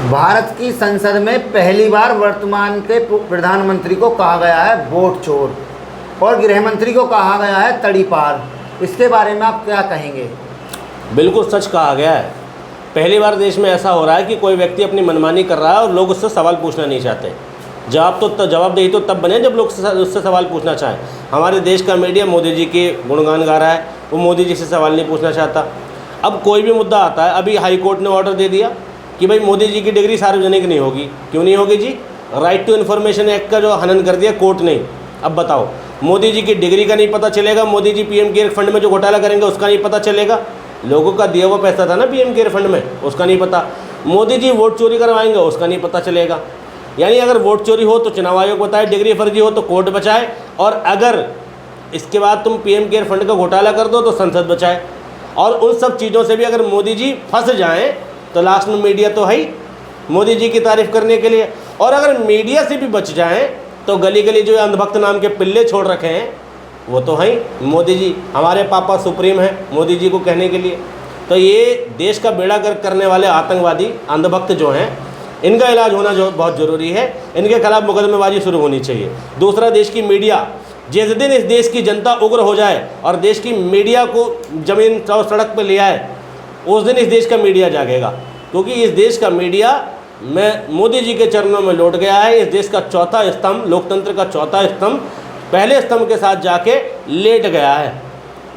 भारत की संसद में पहली बार वर्तमान के प्रधानमंत्री को कहा गया है वोट चोर और गृह मंत्री को कहा गया है तड़ीपार। इसके बारे में आप क्या कहेंगे? बिल्कुल सच कहा गया है। पहली बार देश में ऐसा हो रहा है कि कोई व्यक्ति अपनी मनमानी कर रहा है और लोग उससे सवाल पूछना नहीं चाहते। जवाबदेही तो तब बने जब लोग उससे सवाल पूछना चाहें। हमारे देश का मीडिया मोदी जी के गुणगान गा रहा है, वो मोदी जी से सवाल नहीं पूछना चाहता। अब कोई भी मुद्दा आता है, अभी हाई कोर्ट ने ऑर्डर दे दिया कि भाई मोदी जी की डिग्री सार्वजनिक नहीं होगी। क्यों नहीं होगी जी? राइट टू इन्फॉर्मेशन एक्ट का जो हनन कर दिया कोर्ट ने। अब बताओ, मोदी जी की डिग्री का नहीं पता चलेगा, Modi ji PM care fund में जो घोटाला करेंगे उसका नहीं पता चलेगा, लोगों का दिया हुआ पैसा था ना पीएम केयर फंड में, उसका नहीं पता, मोदी जी वोट चोरी करवाएंगे उसका नहीं पता चलेगा। यानी अगर वोट चोरी हो तो चुनाव आयोग बताए, डिग्री फर्जी हो तो कोर्ट बचाए, और अगर इसके बाद तुम पीएम केयर फंड का घोटाला कर दो तो संसद बचाए। और उन सब चीज़ों से भी अगर मोदी जी फंस जाएं तो लास्ट में मीडिया तो है ही मोदी जी की तारीफ़ करने के लिए। और अगर मीडिया से भी बच जाएं तो गली गली जो अंधभक्त नाम के पिल्ले छोड़ रखे हैं वो तो है ही मोदी जी, हमारे पापा सुप्रीम हैं मोदी जी को कहने के लिए। तो ये देश का बेड़ा गर्क करने वाले आतंकवादी अंधभक्त जो हैं, इनका इलाज होना जो बहुत ज़रूरी है। इनके खिलाफ मुकदमेबाजी शुरू होनी चाहिए। दूसरा, देश की मीडिया, जिस दिन इस देश की जनता उग्र हो जाए और देश की मीडिया को ज़मीन और सड़क पर ले आए, उस दिन इस देश का मीडिया जागेगा। क्योंकि इस देश का मीडिया में मोदी जी के चरणों में लौट गया है। इस देश का चौथा स्तंभ, लोकतंत्र का चौथा स्तंभ, पहले स्तंभ के साथ जाके लेट गया है।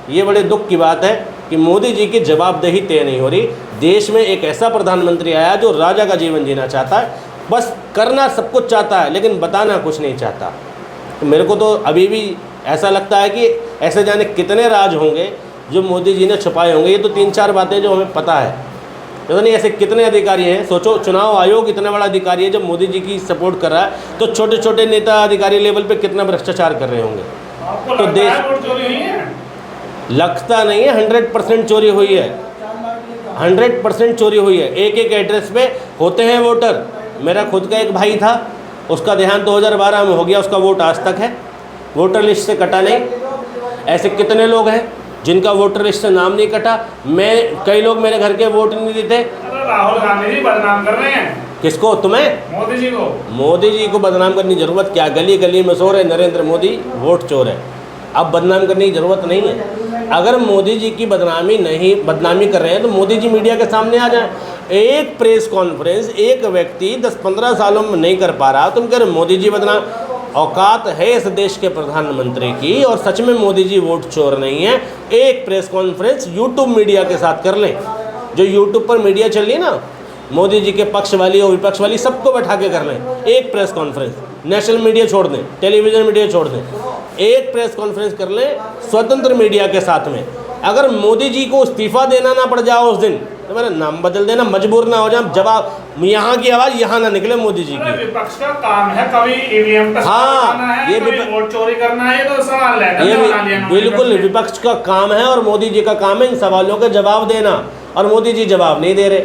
ये बड़े दुख की बात है कि मोदी जी की जवाबदेही तय नहीं हो रही। देश में एक ऐसा प्रधानमंत्री आया जो राजा का जीवन जीना चाहता है, बस करना सब कुछ चाहता है लेकिन बताना कुछ नहीं चाहता। तो मेरे को तो अभी भी ऐसा लगता है कि ऐसे जाने कितने राज होंगे जो मोदी जी ने छुपाए होंगे। ये तो 3-4 बातें जो हमें पता है, पता नहीं ऐसे कितने अधिकारी हैं। सोचो, चुनाव आयोग इतना बड़ा अधिकारी है, जब मोदी जी की सपोर्ट कर रहा है तो छोटे छोटे नेता अधिकारी लेवल पे कितना भ्रष्टाचार कर रहे होंगे। तो देश लगता नहीं है, 100% चोरी हुई है, 100% चोरी हुई है। एक एक एड्रेस पे होते हैं वोटर। मेरा खुद का एक भाई था, उसका देहांत 2012 में हो गया, उसका वोट आज तक है, वोटर लिस्ट से कटा नहीं। ऐसे कितने लोग हैं जिनका वोटर लिस्ट से नाम नहीं कटा। कई लोग मेरे घर के वोट नहीं देते। राहुल गांधी जी बदनाम कर रहे हैं। किसको? तुम्हें? मोदी जी को। मोदी जी को बदनाम करने की जरूरत क्या? गली गली में शोर है नरेंद्र मोदी वोट चोर है। अब बदनाम करने की ज़रूरत नहीं है। अगर मोदी जी की बदनामी कर रहे हैं तो मोदी जी मीडिया के सामने आ जाए। एक प्रेस कॉन्फ्रेंस एक व्यक्ति 10-15 सालों में नहीं कर पा रहा, तुम कह रहे मोदी जी बदनाम। औकात है इस देश के प्रधानमंत्री की, और सच में मोदी जी वोट चोर नहीं है। एक प्रेस कॉन्फ्रेंस यूट्यूब मीडिया के साथ कर लें। जो यूट्यूब पर मीडिया चल रही है ना, मोदी जी के पक्ष वाली और विपक्ष वाली, सबको बैठा के कर लें एक प्रेस कॉन्फ्रेंस। नेशनल मीडिया छोड़ दें, टेलीविज़न मीडिया छोड़ दें, एक प्रेस कॉन्फ्रेंस कर लें स्वतंत्र मीडिया के साथ में। अगर मोदी जी को इस्तीफा देना ना पड़ जाए उस दिन तो मेरा नाम बदल देना, मजबूर ना हो जाए, जवाब यहाँ की आवाज़ यहाँ ना निकले मोदी जी की। विपक्ष का काम है कभी ईवीएम का हाँ, ये वोट चोरी करना है, तो सवाल है, बिल्कुल विपक्ष का काम है और मोदी जी का काम है इन सवालों के जवाब देना। और मोदी जी जवाब नहीं दे रहे।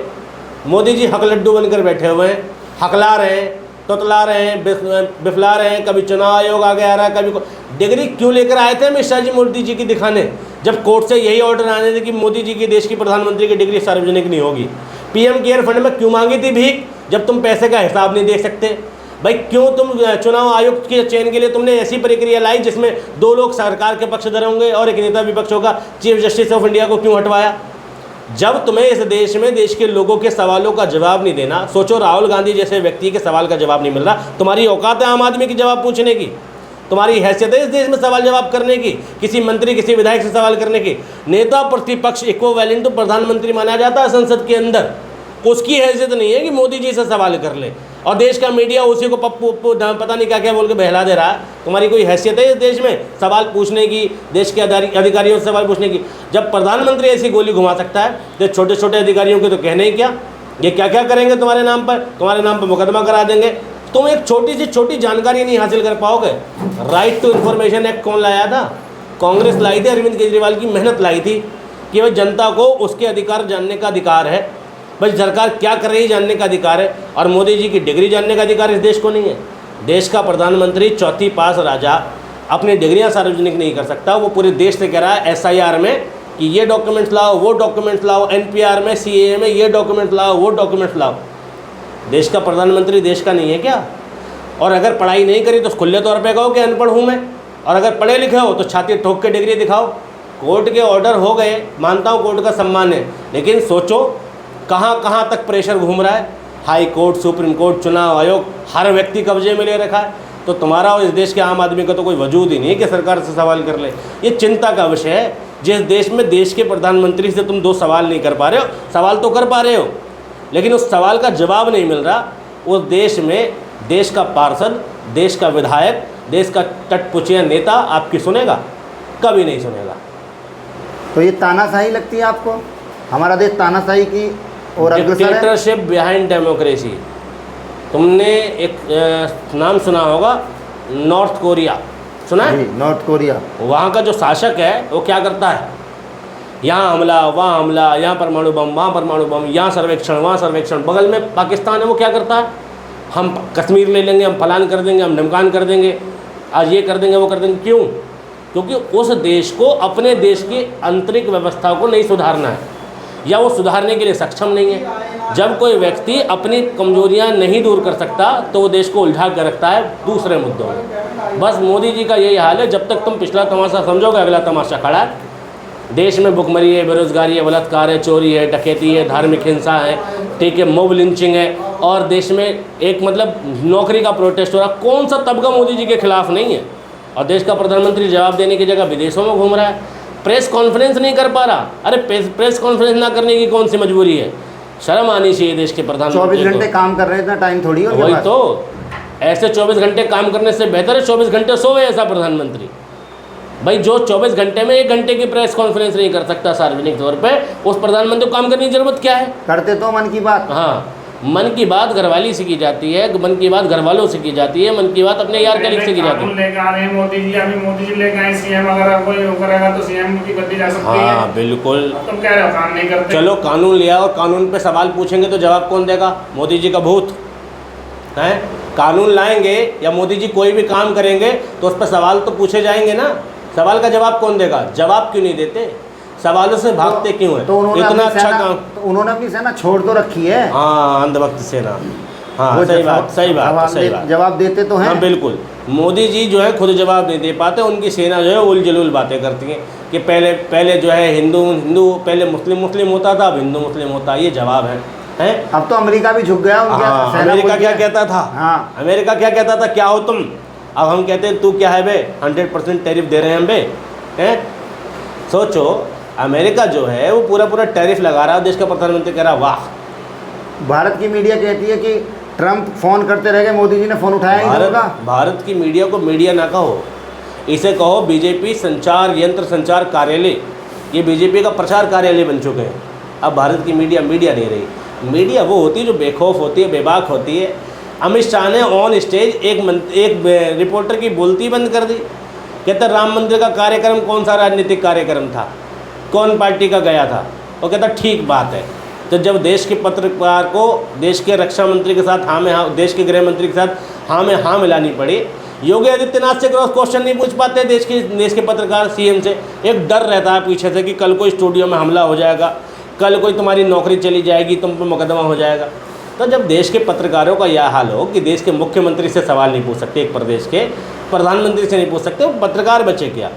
मोदी जी हक लड्डू बनकर बैठे हुए हैं, हकला रहे हैं, तुतला रहे हैं, बिफला रहे हैं। कभी चुनाव आयोग आगे आ रहा है, कभी डिग्री क्यों लेकर आए थे अमित शाह जी मोदी जी की दिखाने, जब कोर्ट से यही ऑर्डर आने थे कि मोदी जी की, देश की प्रधानमंत्री की डिग्री सार्वजनिक नहीं होगी। पीएम केयर फंड में क्यों मांगी थी भीख, जब तुम पैसे का हिसाब नहीं दे सकते? भाई क्यों तुम चुनाव आयोग के चयन के लिए तुमने ऐसी प्रक्रिया लाई जिसमें 2 लोग सरकार के पक्षधर होंगे और एक नेता विपक्ष होगा? चीफ जस्टिस ऑफ इंडिया को क्यों हटवाया? जब तुम्हें इस देश में देश के लोगों के सवालों का जवाब नहीं देना, सोचो राहुल गांधी जैसे व्यक्ति के सवाल का जवाब नहीं मिल रहा, तुम्हारी औकात है आम आदमी की जवाब पूछने की? तुम्हारी हैसियत है इस देश में सवाल जवाब करने की, किसी मंत्री किसी विधायक से सवाल करने की? नेता प्रतिपक्ष इक्विवेलेंट तो प्रधानमंत्री माना जाता है संसद के अंदर, उसकी हैसियत नहीं है कि मोदी जी से सवाल कर ले। और देश का मीडिया उसी को पप्पू पता नहीं क्या क्या बोल के बहला दे रहा है। तुम्हारी कोई हैसियत है इस देश में सवाल पूछने की, देश के अधिकारियों से सवाल पूछने की? जब प्रधानमंत्री ऐसी गोली घुमा सकता है तो छोटे छोटे अधिकारियों के तो कहने ही क्या, ये क्या क्या करेंगे तुम्हारे नाम पर मुकदमा करा देंगे। तुम एक छोटी सी छोटी जानकारी नहीं हासिल कर पाओगे। राइट टू इन्फॉर्मेशन एक्ट कौन लाया था? कांग्रेस लाई थी, अरविंद केजरीवाल की मेहनत लाई थी कि भाई जनता को उसके अधिकार जानने का अधिकार है, भाई सरकार क्या कर रही है जानने का अधिकार है। और मोदी जी की डिग्री जानने का अधिकार इस देश को नहीं है। देश का प्रधानमंत्री चौथी पास राजा अपनी डिग्रियां सार्वजनिक नहीं कर सकता। वो पूरे देश से कह रहा है SIR में कि ये डॉक्यूमेंट्स लाओ, वो डॉक्यूमेंट्स लाओ, NPR में, CAA में ये डॉक्यूमेंट्स लाओ, वो डॉक्यूमेंट्स लाओ। देश का प्रधानमंत्री देश का नहीं है क्या? और अगर पढ़ाई नहीं करी तो खुले तौर पे कहो कि अनपढ़ हूँ मैं, और अगर पढ़े लिखे हो तो छाती ठोक के डिग्री दिखाओ। कोर्ट के ऑर्डर हो गए, मानता हूँ कोर्ट का सम्मान है, लेकिन सोचो कहाँ कहाँ तक प्रेशर घूम रहा है। हाई कोर्ट, सुप्रीम कोर्ट, चुनाव आयोग, हर व्यक्ति कब्जे में ले रखा है। तो तुम्हारा और इस देश के आम आदमी का तो कोई वजूद ही नहीं है कि सरकार से सवाल कर ले। ये चिंता का विषय है। जिस देश में देश के प्रधानमंत्री से तुम 2 सवाल नहीं कर पा रहे हो, सवाल तो कर पा रहे हो लेकिन उस सवाल का जवाब नहीं मिल रहा, उस देश में देश का पार्षद, देश का विधायक, देश का टटपुचिया नेता आपकी सुनेगा? कभी नहीं सुनेगा। तो ये तानाशाही लगती है आपको? हमारा देश तानाशाही की और अग्रसर है। Dictatorship behind democracy. तुमने एक नाम सुना होगा, नॉर्थ कोरिया, सुना है? North Korea. वहाँ का जो शासक है वो क्या करता है, यहाँ हमला, वहाँ हमला, यहाँ परमाणु बम, वहाँ परमाणु बम, यहाँ सर्वेक्षण, वहाँ सर्वेक्षण। बगल में पाकिस्तान है, वो क्या करता है, हम कश्मीर ले लेंगे, हम फलान कर देंगे, हम ढमकान कर देंगे, आज ये कर देंगे, वो कर देंगे। क्यों? क्योंकि उस देश को, अपने देश की आंतरिक व्यवस्था को नहीं सुधारना है, या वो सुधारने के लिए सक्षम नहीं है। जब कोई व्यक्ति अपनी कमजोरियां नहीं दूर कर सकता तो वो देश को उलझा कर रखता है दूसरे मुद्दों में। बस मोदी जी का यही हाल है। जब तक तुम पिछला तमाशा समझोगे, अगला तमाशा खड़ा है। देश में भुखमरी है, बेरोजगारी है, बलात्कार है, चोरी है, डकैती है, धार्मिक हिंसा है, ठीक है, मॉब लिंचिंग है, और देश में एक मतलब नौकरी का प्रोटेस्ट हो रहा। कौन सा तबका मोदी जी के खिलाफ नहीं है? और देश का प्रधानमंत्री जवाब देने की जगह विदेशों में घूम रहा है, प्रेस कॉन्फ्रेंस नहीं कर पा रहा। अरे प्रेस कॉन्फ्रेंस ना करने की कौन सी मजबूरी है? शर्म आनी चाहिए देश के प्रधानमंत्री। 24 घंटे काम कर रहे हैं, इतना टाइम थोड़ी हो। वही तो, ऐसे 24 घंटे काम करने से बेहतर है 24 घंटे सोए ऐसा प्रधानमंत्री। भाई जो 24 घंटे में 1 घंटे की प्रेस कॉन्फ्रेंस नहीं कर सकता सार्वजनिक तौर पे, उस प्रधानमंत्री को काम करने की जरूरत क्या है? करते तो मन की बात। हाँ, मन की बात घरवाली से की जाती है, मन की बात घरवालों से की जाती है, मन की बात अपने यार कलीग से की जाती है। लेके आ रहे हैं मोदी जी, अभी मोदी जी लेके आए सीएम, अगर कोई करेगा तो सीएम की बदली जा सकती है। हाँ बिल्कुल। तुम कह रहे हो काम नहीं करते। चलो कानून लिया और कानून पे सवाल पूछेंगे तो जवाब कौन देगा? मोदी जी का भूत है। कानून लाएंगे या मोदी जी कोई भी काम करेंगे तो उस पर सवाल तो पूछे जाएंगे ना। सवाल का जवाब कौन देगा? जवाब क्यों नहीं देते? सवालों से भागते क्यों हैं? तो इतना अच्छा काम, तो उन्होंने अपनी सेना छोड़ तो रखी है। हाँ, अंधभक्त सेना। हाँ सही बात, सही बात, सही बात। जवाब देते तो हैं। हाँ बिल्कुल। मोदी जी जो है खुद जवाब नहीं दे पाते, उनकी सेना जो है उल जलूल बातें करती है कि पहले जो है हिंदू पहले मुस्लिम होता था, अब हिंदू मुस्लिम होता है। ये जवाब है हैं? अब तो अमेरिका भी झुक गया। हाँ, अमेरिका क्या कहता था? हाँ, अमेरिका क्या कहता था, क्या हो तुम? अब हम कहते हैं तू क्या है बे, 100% टैरिफ दे रहे हैं हम बे, हैं? सोचो, अमेरिका जो है वो पूरा टैरिफ लगा रहा है, देश का प्रधानमंत्री कह रहा वाह। भारत की मीडिया कहती है कि ट्रंप फ़ोन करते रह गए, मोदी जी ने फ़ोन उठाया ही नहीं होगा। भारत की मीडिया को मीडिया ना कहो, इसे कहो बीजेपी संचार यंत्र संचार कार्यालय। ये बीजेपी का प्रचार कार्यालय बन चुके हैं। अब भारत की मीडिया नहीं रही। मीडिया वो होती है जो बेखौफ होती है, बेबाक होती है। अमित शाह ने ऑन स्टेज एक रिपोर्टर की बोलती बंद कर दी। कहता राम मंदिर का कार्यक्रम कौन सा राजनीतिक कार्यक्रम था, कौन पार्टी का गया था? वो कहता ठीक बात है। तो जब देश के पत्रकार को देश के रक्षा मंत्री के साथ हाँ में हाँ, देश के गृह मंत्री के साथ हाँ में हाँ मिलानी पड़ी, योगी आदित्यनाथ से क्रॉस क्वेश्चन नहीं पूछ पाते देश के पत्रकार। सीएम से एक डर रहता है पीछे से कि कल कोई स्टूडियो में हमला हो जाएगा, कल कोई तुम्हारी नौकरी चली जाएगी, तुम पर मुकदमा हो जाएगा। तो जब देश के पत्रकारों का यह हाल हो कि देश के मुख्यमंत्री से सवाल नहीं पूछ सकते, एक प्रदेश के प्रधानमंत्री से नहीं पूछ सकते, वो पत्रकार बचे क्या?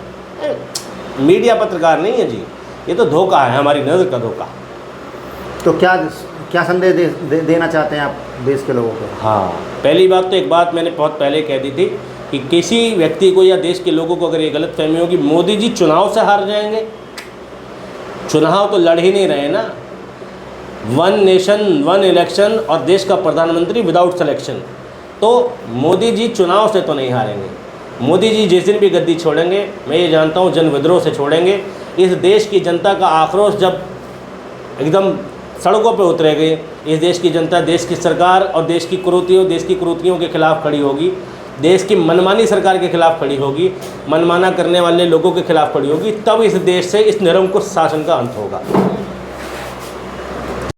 मीडिया पत्रकार नहीं है जी, ये तो धोखा है, हमारी नज़र का धोखा। तो क्या संदेश देना चाहते हैं आप देश के लोगों को? हाँ, पहली बात तो एक बात मैंने बहुत पहले कह दी थी कि किसी व्यक्ति को या देश के लोगों को अगर ये गलत फहमी होगी मोदी जी चुनाव से हार जाएंगे, चुनाव तो लड़ ही नहीं रहे ना। 1 नेशन 1 इलेक्शन और देश का प्रधानमंत्री विदाउट सिलेक्शन। तो मोदी जी चुनाव से तो नहीं हारेंगे। मोदी जी जिस दिन भी गद्दी छोड़ेंगे, मैं ये जानता हूँ जन विद्रोह से छोड़ेंगे। इस देश की जनता का आक्रोश जब एकदम सड़कों पे उतरेगी, इस देश की जनता देश की सरकार और देश की कुरीतियों के खिलाफ खड़ी होगी, देश की मनमानी सरकार के खिलाफ खड़ी होगी, मनमाना करने वाले लोगों के खिलाफ खड़ी होगी, तब इस देश से इस निरंकुश शासन का अंत होगा।